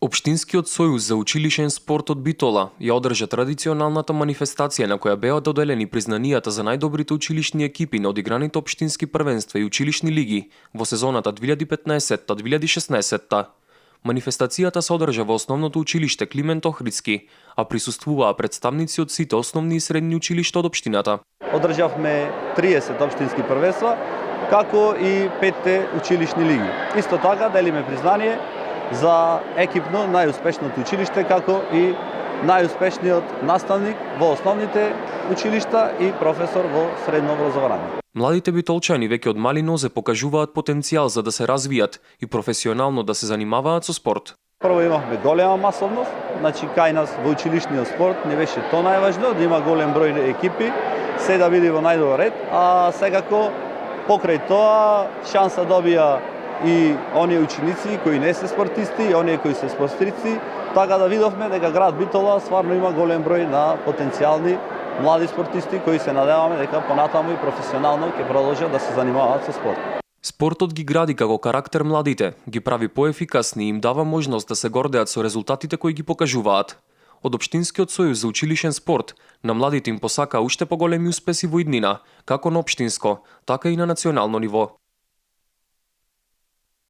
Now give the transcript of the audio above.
Општинскиот сојуз за училишен спорт од Битола ја одржа традиционалната манифестација на која беа доделени признанијата за најдобрите училишни екипи на одиграните општински првенства и училишни лиги во сезоната 2015-2016. Манифестацијата се одржа во основното училиште Климент Охридски, а присуствуваа представници од сите основни и средни училишта од општината. Одржавме 30 општински првенства, како и 5 училишни лиги. Исто така делиме признание за екипно најуспешното училиште, како и најуспешниот наставник во основните училишта и професор во средно образование. Младите битолчани веќе од мали нозе покажуваат потенцијал за да се развијат и професионално да се занимаваат со спорт. Прво имавме голема масовност, значи кај нас во училишниот спорт не беше тоа најважно, да има голем број екипи, се да биде во најдобар ред, а секако покрај тоа шанса добија и оние ученици кои не се спортисти, и оние кои се спортисти, така да видовме дека град Битола стварно има голем број на потенцијални млади спортисти кои се надеваме дека понатаму и професионално ќе продолжат да се занимаваат со спорт. Спортот ги гради како карактер младите, ги прави поефикасни и им дава можност да се гордеат со резултатите кои ги покажуваат. Од Општинскиот сојуз за училишен спорт на младите им посака уште поголеми успеси во иднина, како на општинско, така и на национално ниво.